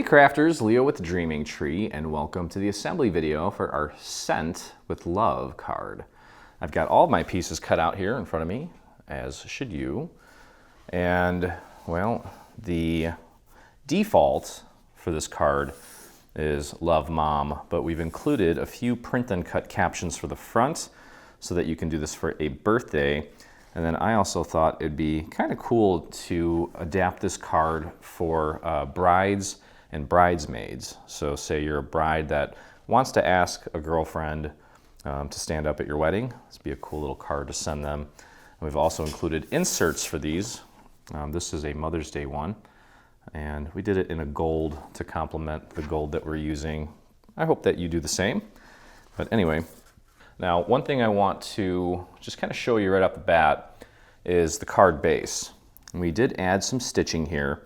crafters, Leo with Dreaming Tree, and welcome to the assembly video for our Scent with Love card. I've got all of my pieces cut out here in front of me, as should you. And, well, the default for this card is Love Mom, but we've included a few print and cut captions for the front so that you can do this for a birthday. And then I also thought it'd be kind of cool to adapt this card for brides and bridesmaids. So say you're a bride that wants to ask a girlfriend to stand up at your wedding. This would be a cool little card to send them. And we've also included inserts for these. This is a Mother's Day one, and we did it in a gold to complement the gold that we're using. I hope that you do the same. But anyway, now one thing I want to just kind of show you right off the bat is the card base. And we did add some stitching here.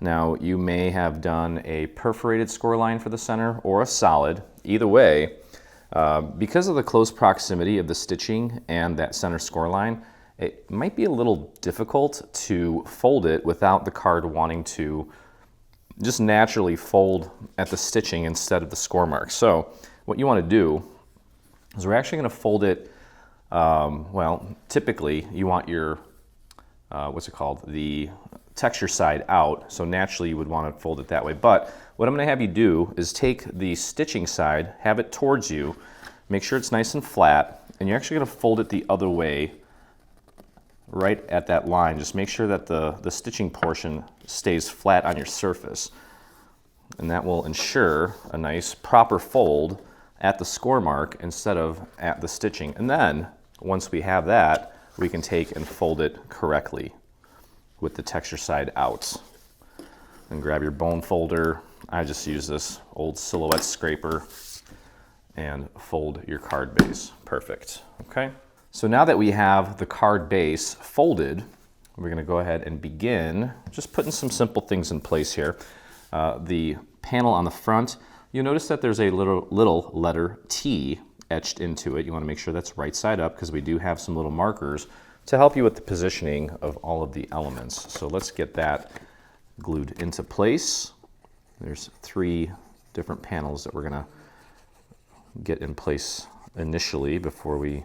Now you may have done a perforated score line for the center or a solid. Either way, because of the close proximity of the stitching and that center score line, it might be a little difficult to fold it without the card wanting to just naturally fold at the stitching instead of the score mark. So what you want to do is we're actually going to fold it, well, typically you want your, the texture side out, so naturally you would want to fold it that way. But what I'm going to have you do is take the stitching side, have it towards you, make sure it's nice and flat, and you're actually going to fold it the other way right at that line. Just make sure that the stitching portion stays flat on your surface, and that will ensure a nice proper fold at the score mark instead of at the stitching. And then once we have that, we can take and fold it correctly with the texture side out. And grab your bone folder. I just use this old silhouette scraper and fold your card base. Perfect. Okay. So now that we have the card base folded, we're going to go ahead and begin just putting some simple things in place here. The panel on the front, you'll notice that there's a little letter T etched into it. You want to make sure that's right side up because we do have some little markers to help you with the positioning of all of the elements. So let's get that glued into place. There's 3 different panels that we're going to get in place initially before we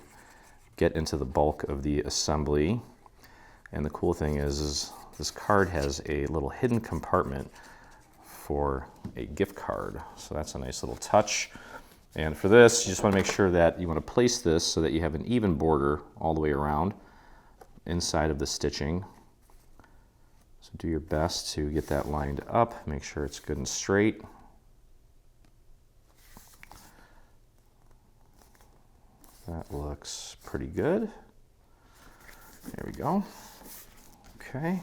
get into the bulk of the assembly. And the cool thing is this card has a little hidden compartment for a gift card. So that's a nice little touch. And for this, you just want to make sure that you want to place this so that you have an even border all the way around inside of the stitching. So do your best to get that lined up. Make sure it's good and straight. That looks pretty good. There we go. Okay.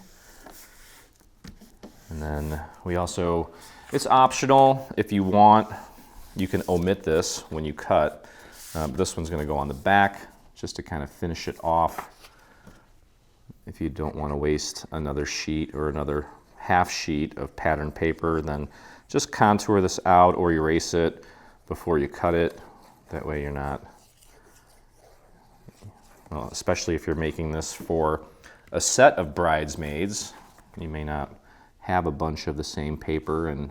And then we also, it's optional. If you want, you can omit this when you cut. This one's going to go on the back just to kind of finish it off. If you don't want to waste another sheet or another half sheet of pattern paper, then just contour this out or erase it before you cut it. That way you're not, well, especially if you're making this for a set of bridesmaids, you may not have a bunch of the same paper and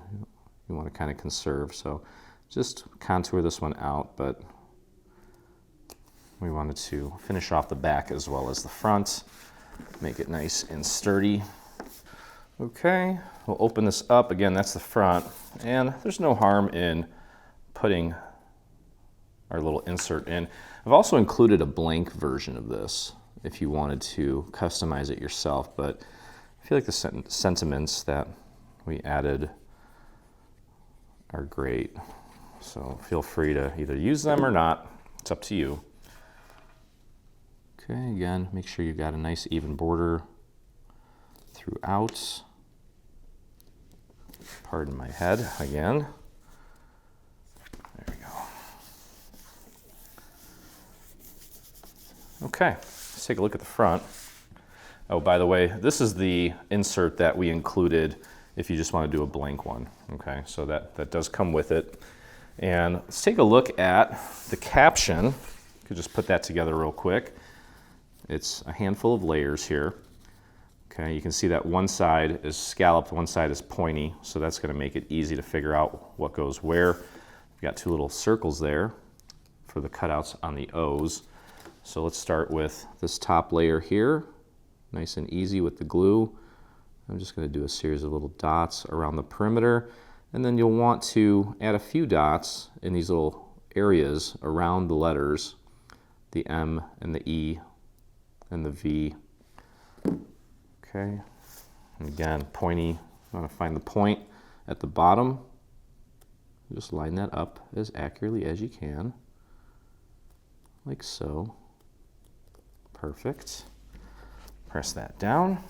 you want to kind of conserve. So just contour this one out, but we wanted to finish off the back as well as the front, make it nice and sturdy. Okay, we'll open this up. Again, that's the front, and there's no harm in putting our little insert in. I've also included a blank version of this if you wanted to customize it yourself, but I feel like the sentiments that we added are great. So feel free to either use them or not. It's up to you. Okay, again, make sure you've got a nice even border throughout. Pardon my head again. There we go. Okay, let's take a look at the front. Oh, by the way, this is the insert that we included if you just want to do a blank one. Okay, so that does come with it. And let's take a look at the caption. You could just put that together real quick. It's a handful of layers here. Okay, you can see that one side is scalloped, one side is pointy, so that's going to make it easy to figure out what goes where. We've got two little circles there for the cutouts on the O's. So let's start with this top layer here, nice and easy with the glue. I'm just going to do a series of little dots around the perimeter, and then you'll want to add a few dots in these little areas around the letters, the M and the E and the V. Okay, and again, pointy, you want to find the point at the bottom. Just line that up as accurately as you can, like so. Perfect. Press that down,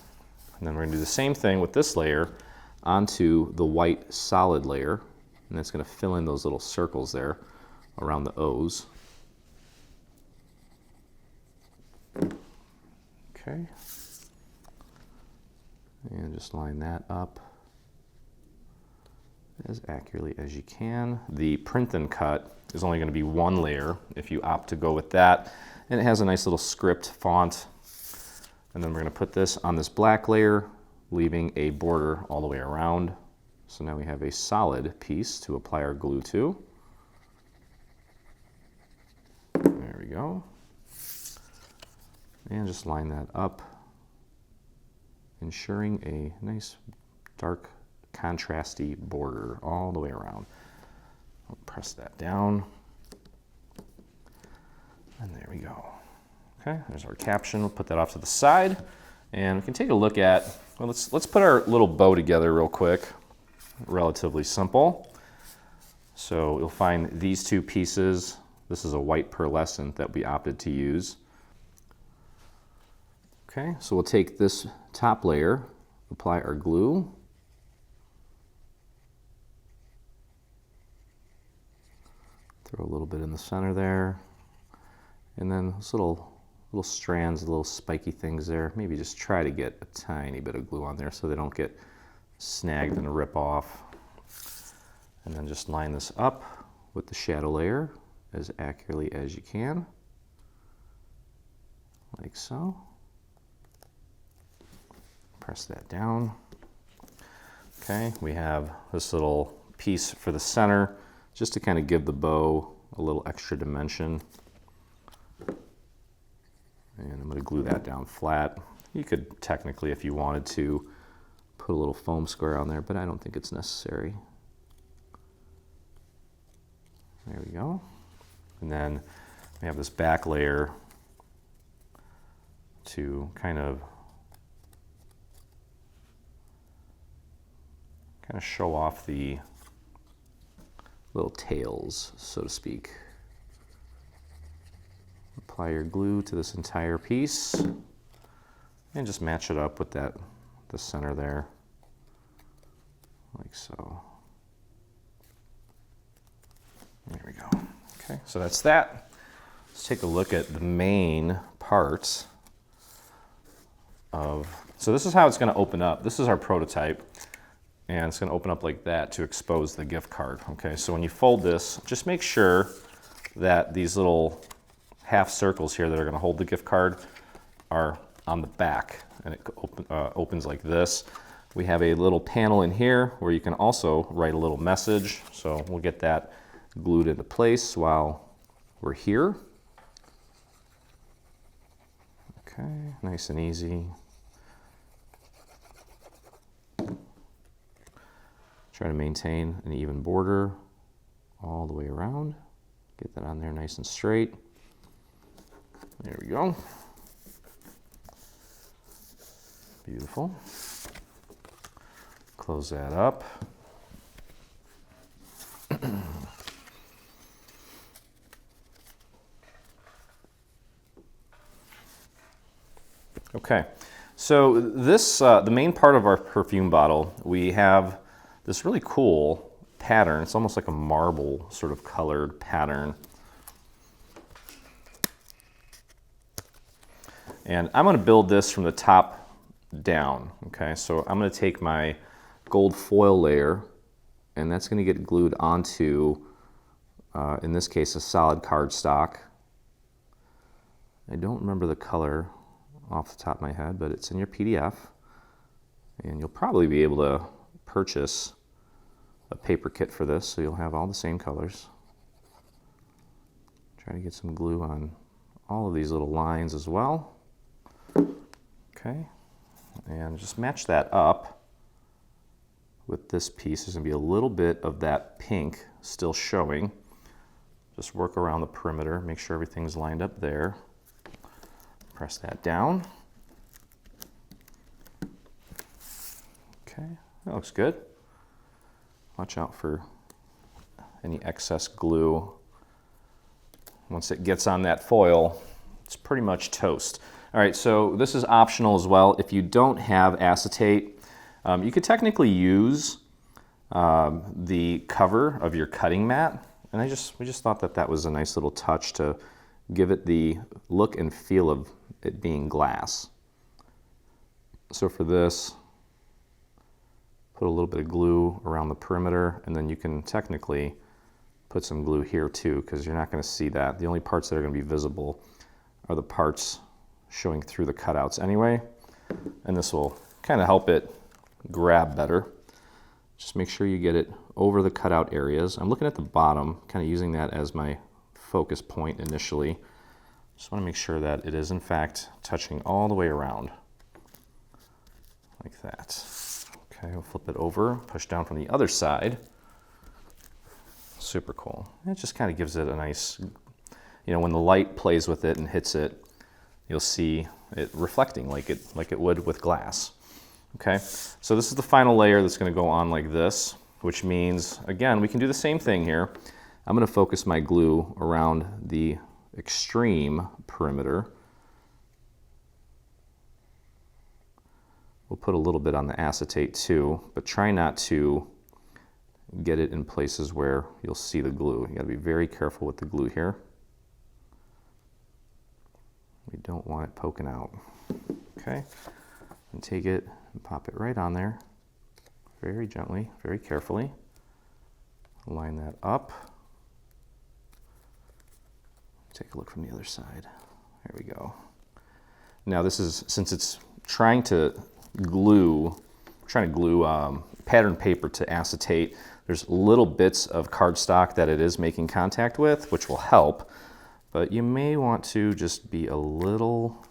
and then we're going to do the same thing with this layer onto the white solid layer, and that's going to fill in those little circles there around the O's. Okay. And just line that up as accurately as you can. The print and cut is only going to be one layer if you opt to go with that. And it has a nice little script font. And then we're going to put this on this black layer, leaving a border all the way around. So now we have a solid piece to apply our glue to. There we go. And just line that up, ensuring a nice dark contrasty border all the way around. I'll press that down, and there we go. Okay, there's our caption. We'll put that off to the side, and we can take a look at, well, let's put our little bow together real quick. Relatively simple. So you'll find these two pieces. This is a white pearlescent that we opted to use. Okay, so we'll take this top layer, apply our glue. Throw a little bit in the center there. And then those little strands, little spiky things there. Maybe just try to get a tiny bit of glue on there so they don't get snagged and rip off. And then just line this up with the shadow layer as accurately as you can. Like so. Press that down. Okay, we have this little piece for the center, just to kind of give the bow a little extra dimension. And I'm going to glue that down flat. You could technically, if you wanted to, put a little foam square on there, but I don't think it's necessary. There we go. And then we have this back layer to kind of show off the little tails, so to speak. Apply your glue to this entire piece and just match it up with the center there, like so. There we go. Okay, so that's that. Let's take a look at the main parts of, so this is how it's going to open up. This is our prototype. And it's going to open up like that to expose the gift card. Okay, so when you fold this, just make sure that these little half circles here that are going to hold the gift card are on the back, and it opens like this. We have a little panel in here where you can also write a little message. So we'll get that glued into place while we're here. Okay, nice and easy. Try to maintain an even border all the way around. Get that on there nice and straight. There we go. Beautiful. Close that up. Okay, so this, the main part of our perfume bottle, we have this really cool pattern. It's almost like a marble sort of colored pattern. And I'm going to build this from the top down. Okay, so I'm going to take my gold foil layer, and that's going to get glued onto, in this case, a solid cardstock. I don't remember the color off the top of my head, but it's in your PDF. And you'll probably be able to purchase a paper kit for this, so you'll have all the same colors. Try to get some glue on all of these little lines as well. Okay, and just match that up with this piece. There's going to be a little bit of that pink still showing. Just work around the perimeter, make sure everything's lined up there. Press that down. Okay, that looks good. Watch out for any excess glue. Once it gets on that foil, it's pretty much toast. All right, so this is optional as well. If you don't have acetate, you could technically use the cover of your cutting mat. And we just thought that that was a nice little touch to give it the look and feel of it being glass. So for this, put a little bit of glue around the perimeter, and then you can technically put some glue here too, because you're not going to see that. The only parts that are going to be visible are the parts showing through the cutouts anyway, and this will kind of help it grab better. Just make sure you get it over the cutout areas. I'm looking at the bottom, kind of using that as my focus point initially. Just want to make sure that it is in fact touching all the way around, like that. Okay, we'll flip it over, push down from the other side. Super cool. It just kind of gives it a nice, you know, when the light plays with it and hits it, you'll see it reflecting like it would with glass. Okay, so this is the final layer that's going to go on like this, which means, again, we can do the same thing here. I'm going to focus my glue around the extreme perimeter. We'll put a little bit on the acetate too, but try not to get it in places where you'll see the glue. You got to be very careful with the glue here. We don't want it poking out. Okay, and take it and pop it right on there, very gently, very carefully. Line that up. Take a look from the other side. There we go. Now this is, since it's trying to glue pattern paper to acetate, there's little bits of cardstock that it is making contact with, which will help, but you may want to just be a little,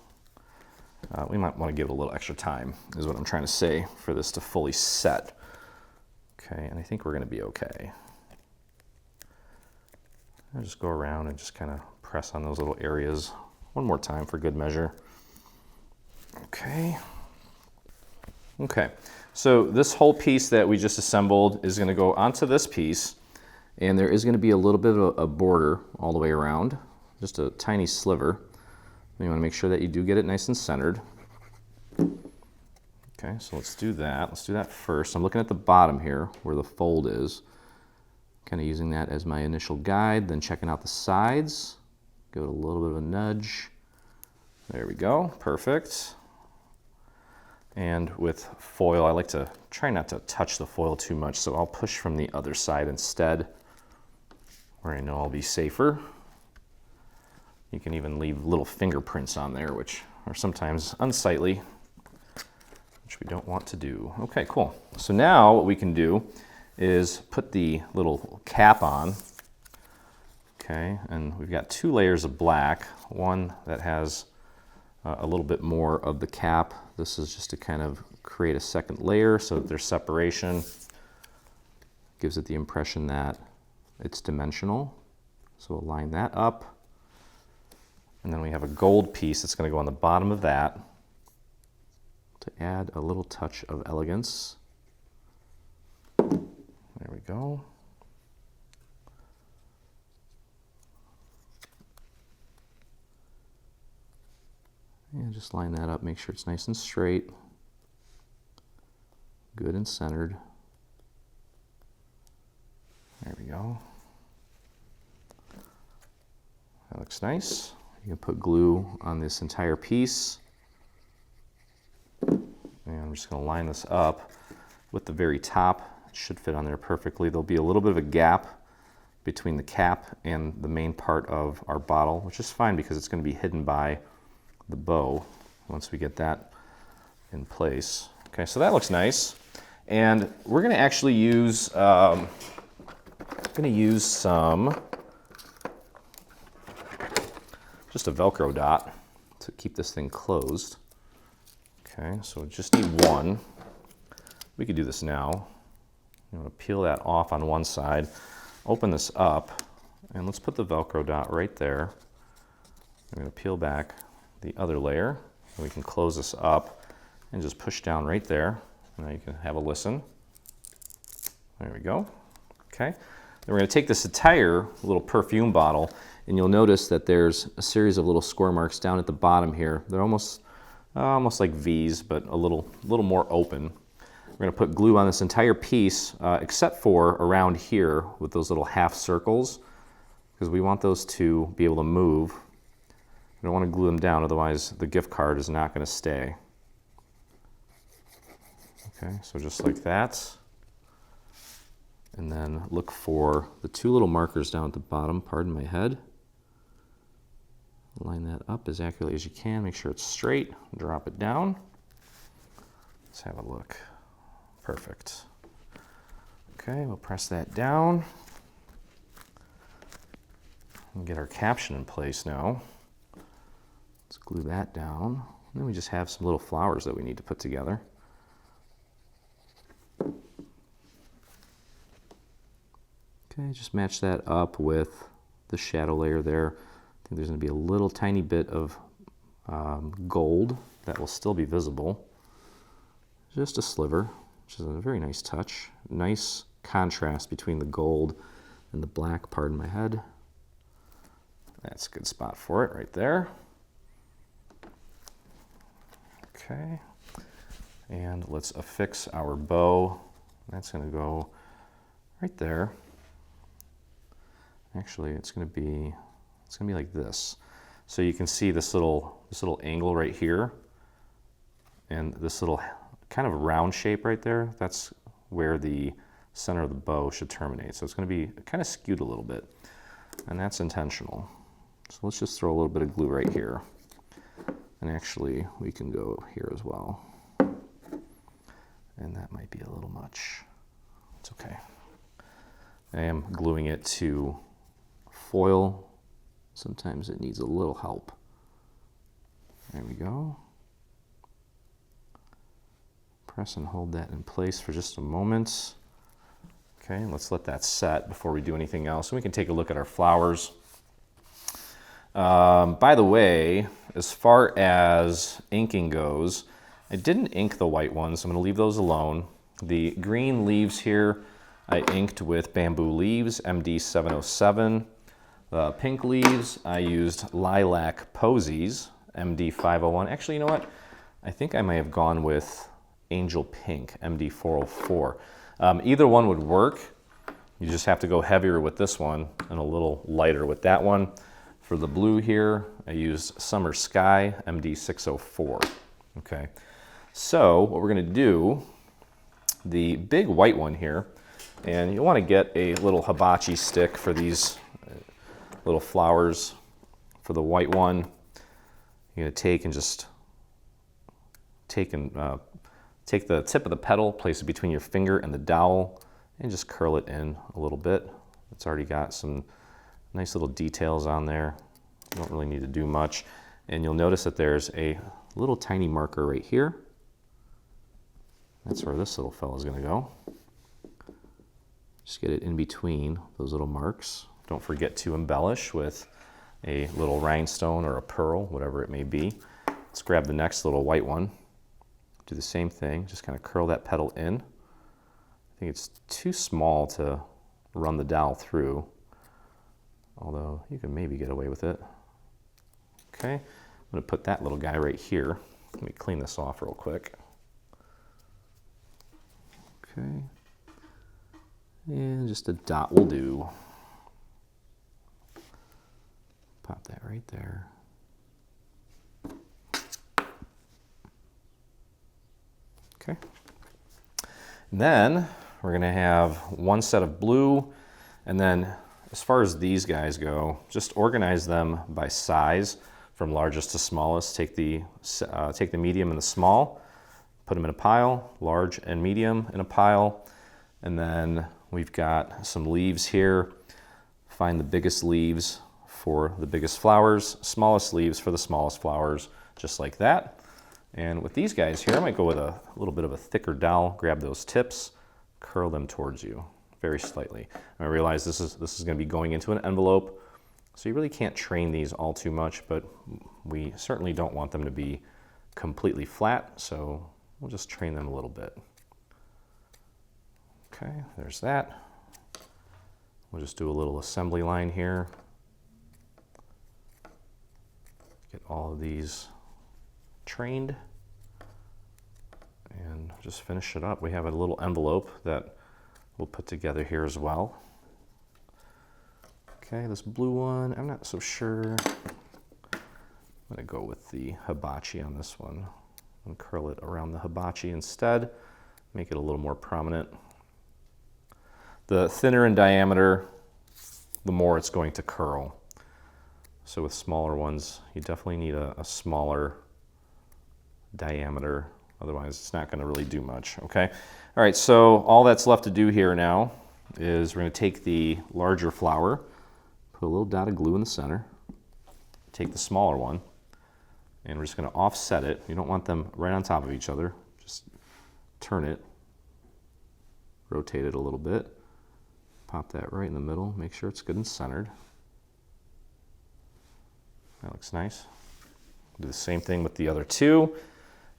we might want to give it a little extra time, is what I'm trying to say, for this to fully set. Okay, and I think we're going to be okay. I'll just go around and just kind of press on those little areas one more time for good measure. Okay. Okay, so this whole piece that we just assembled is going to go onto this piece, and there is going to be a little bit of a border all the way around, just a tiny sliver. You want to make sure that you do get it nice and centered. Okay, so let's do that. Let's do that first. I'm looking at the bottom here where the fold is, kind of using that as my initial guide, then checking out the sides. Give it a little bit of a nudge. There we go, perfect. And with foil, I like to try not to touch the foil too much, so I'll push from the other side instead, where I know I'll be safer. You can even leave little fingerprints on there, which are sometimes unsightly, which we don't want to do. Okay, cool. So now what we can do is put the little cap on. Okay, and we've got 2 layers of black, one that has a little bit more of the cap. This is just to kind of create a second layer so that there's separation. Gives it the impression that it's dimensional. So we'll line that up. And then we have a gold piece that's going to go on the bottom of that to add a little touch of elegance. There we go. And just line that up, make sure it's nice and straight, good and centered. There we go. That looks nice. You can put glue on this entire piece. And I'm just going to line this up with the very top. It should fit on there perfectly. There'll be a little bit of a gap between the cap and the main part of our bottle, which is fine because it's going to be hidden by the bow once we get that in place. Okay, Okay, so that looks nice. And we're gonna actually use, some, just a Velcro dot to keep this thing closed. Okay, so we just need one. We could do this now. I'm gonna peel that off on one side, open this up, and let's put the Velcro dot right there. I'm gonna peel back the other layer, and we can close this up and just push down right there. Now you can have a listen. There we go. Okay. Then we're going to take this entire little perfume bottle, and you'll notice that there's a series of little score marks down at the bottom here. They're almost like V's, but a little more open. We're going to put glue on this entire piece, except for around here with those little half circles, because we want those to be able to move. We don't want to glue them down, otherwise the gift card is not going to stay. Okay, so just like that. And then look for the two little markers down at the bottom, pardon my head. Line that up as accurately as you can, make sure it's straight, drop it down. Let's have a look. Perfect. Okay, we'll press that down. And get our caption in place now. Let's glue that down. And then we just have some little flowers that we need to put together. Okay, just match that up with the shadow layer there. I think there's going to be a little tiny bit of gold that will still be visible. Just a sliver, which is a very nice touch. Nice contrast between the gold and the black, pardon my head. That's a good spot for it right there. Okay, and let's affix our bow. That's going to go right there. Actually, it's going to be like this. So you can see this little angle right here, and this little kind of round shape right there. That's where the center of the bow should terminate. So it's going to be kind of skewed a little bit, and that's intentional. So let's just throw a little bit of glue right here, and actually we can go here as well. And that might be a little much. It's okay. I am gluing it to foil. Sometimes it needs a little help. There we go. Press and hold that in place for just a moment. Okay, let's let that set before we do anything else. And we can take a look at our flowers. By the way, as far as inking goes, I didn't ink the white ones. I'm going to leave those alone. The green leaves here, I inked with Bamboo Leaves, MD 707. The pink leaves, I used Lilac Posies, MD 501. Actually, you know what? I think I may have gone with Angel Pink, MD 404. Either one would work. You just have to go heavier with this one and a little lighter with that one. For the blue here, I used Summer Sky, MD 604. Okay, so what we're gonna do, the big white one here, and you'll wanna get a little hibachi stick for these little flowers. For the white one, you're gonna take and just take the tip of the petal, place it between your finger and the dowel, and just curl it in a little bit. It's already got some nice little details on there. You don't really need to do much. And you'll notice that there's a little tiny marker right here. That's where this little fella's gonna go. Just get it in between those little marks. Don't forget to embellish with a little rhinestone or a pearl, whatever it may be. Let's grab the next little white one. Do the same thing, just kind of curl that petal in. I think it's too small to run the dowel through, although you can maybe get away with it. Okay, I'm gonna put that little guy right here. Let me clean this off real quick. Okay, and just a dot will do. Pop that right there. Okay. And then we're gonna have one set of blue, and then as far as these guys go, just organize them by size from largest to smallest. Take the medium and the small, put them in a pile, large and medium in a pile. And then we've got some leaves here. Find the biggest leaves for the biggest flowers, smallest leaves for the smallest flowers, just like that. And with these guys here, I might go with a little bit of a thicker dowel, grab those tips, curl them towards you very slightly. I realize this is going to be going into an envelope, so you really can't train these all too much, but we certainly don't want them to be completely flat, so we'll just train them a little bit. Okay, there's that. We'll just do a little assembly line here. Get all of these trained and just finish it up. We have a little envelope that we'll put together here as well. Okay, this blue one, I'm not so sure. I'm gonna go with the hibachi on this one and curl it around the hibachi instead, make it a little more prominent. The thinner in diameter, the more it's going to curl. So with smaller ones, you definitely need a smaller diameter, otherwise it's not going to really do much, okay? All right, so all that's left to do here now is we're going to take the larger flower, put a little dot of glue in the center, take the smaller one, and we're just going to offset it. You don't want them right on top of each other. Just turn it, rotate it a little bit, pop that right in the middle, make sure it's good and centered. That looks nice. Do the same thing with the other two.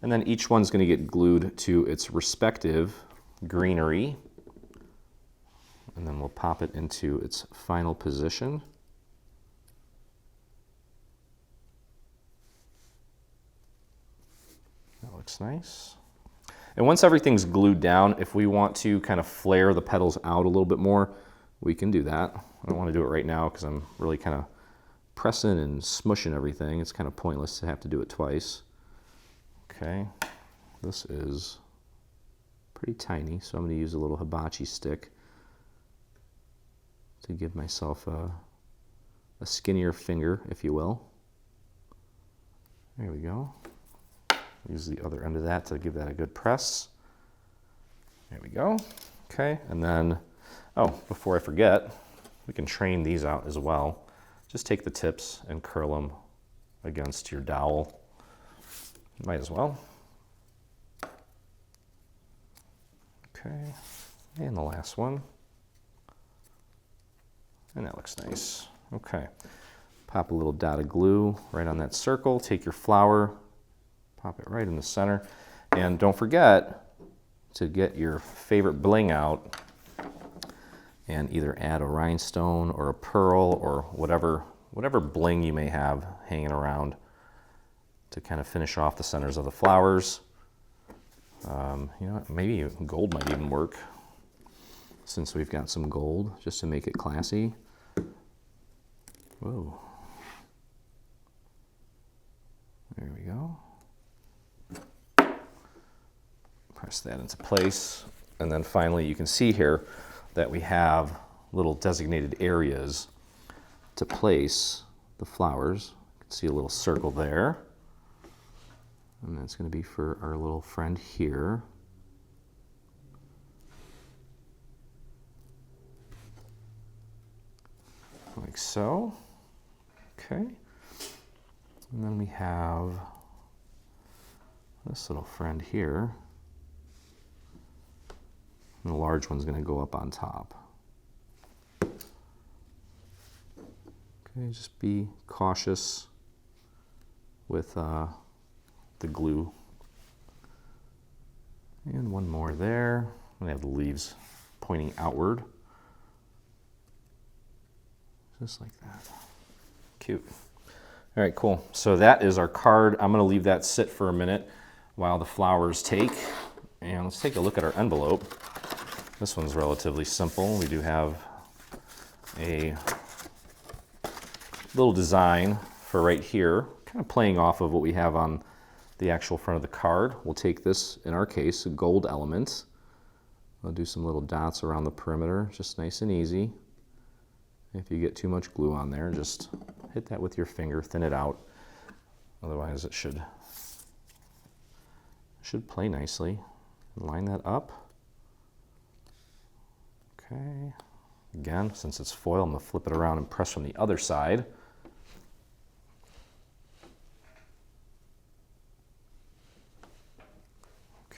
And then each one's going to get glued to its respective greenery. And then we'll pop it into its final position. That looks nice. And once everything's glued down, if we want to kind of flare the petals out a little bit more, we can do that. I don't want to do it right now because I'm really kind of pressing and smushing everything. It's kind of pointless to have to do it twice. Okay, this is pretty tiny, so I'm going to use a little hibachi stick to give myself a skinnier finger, if you will. There we go. Use the other end of that to give that a good press. There we go. Okay, and then, oh, before I forget, we can train these out as well. Just take the tips and curl them against your dowel. Might as well. Okay, and the last one. And that looks nice. Okay, pop a little dot of glue right on that circle. Take your flower, pop it right in the center. And don't forget to get your favorite bling out and either add a rhinestone or a pearl or whatever bling you may have hanging around to kind of finish off the centers of the flowers. You know what, maybe gold might even work since we've got some gold, just to make it classy. Whoa. There we go. Press that into place. And then finally you can see here that we have little designated areas to place the flowers. You can see a little circle there. And that's going to be for our little friend here. Like so. Okay. And then we have this little friend here. And the large one's going to go up on top. Okay, just be cautious with the glue. And one more there. And they have the leaves pointing outward. Just like that. Cute. All right, cool. So that is our card. I'm going to leave that sit for a minute while the flowers take. And let's take a look at our envelope. This one's relatively simple. We do have a little design for right here, kind of playing off of what we have on the actual front of the card. We'll take this, in our case, a gold element. I'll do some little dots around the perimeter, just nice and easy. If you get too much glue on there, just hit that with your finger, thin it out. Otherwise it should Should play nicely. Line that up. Okay. Again, since it's foil, I'm going to flip it around and press from the other side.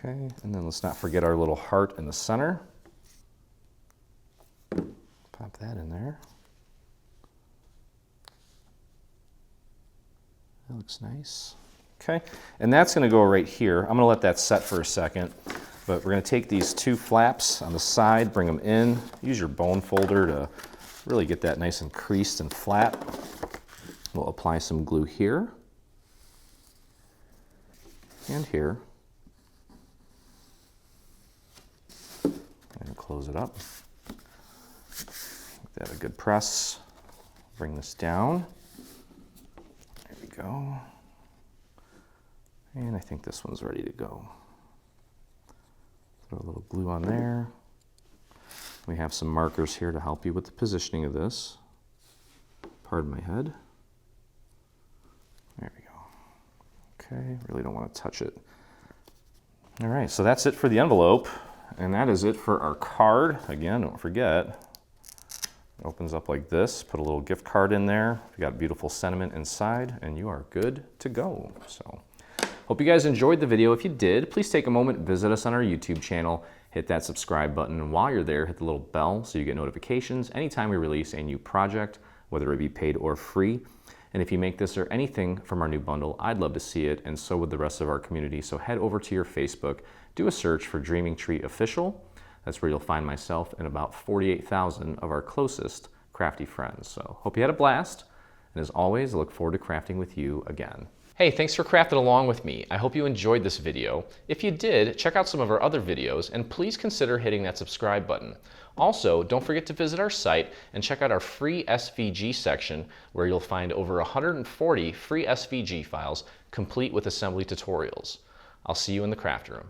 Okay, and then let's not forget our little heart in the center. Pop that in there. That looks nice. Okay, and that's going to go right here. I'm going to let that set for a second, but we're going to take these two flaps on the side, bring them in, use your bone folder to really get that nice and creased and flat. We'll apply some glue here and here. And close it up. Give that a good press. Bring this down. There we go. And I think this one's ready to go. Throw a little glue on there. We have some markers here to help you with the positioning of this. Pardon my head. There we go. Okay, really don't want to touch it. All right, so that's it for the envelope. And that is it for our card. Again, don't forget, it opens up like this. Put a little gift card in there. You got beautiful sentiment inside, and you are good to go. So, hope you guys enjoyed the video. If you did, please take a moment, visit us on our YouTube channel, hit that subscribe button, and while you're there, hit the little bell so you get notifications anytime we release a new project, whether it be paid or free. And if you make this or anything from our new bundle, I'd love to see it, and so would the rest of our community. So head over to your Facebook, do a search for Dreaming Tree Official. That's where you'll find myself and about 48,000 of our closest crafty friends. So hope you had a blast, and as always, I look forward to crafting with you again. Hey, thanks for crafting along with me. I hope you enjoyed this video. If you did, check out some of our other videos, and please consider hitting that subscribe button. Also, don't forget to visit our site and check out our free SVG section, where you'll find over 140 free SVG files complete with assembly tutorials. I'll see you in the craft room.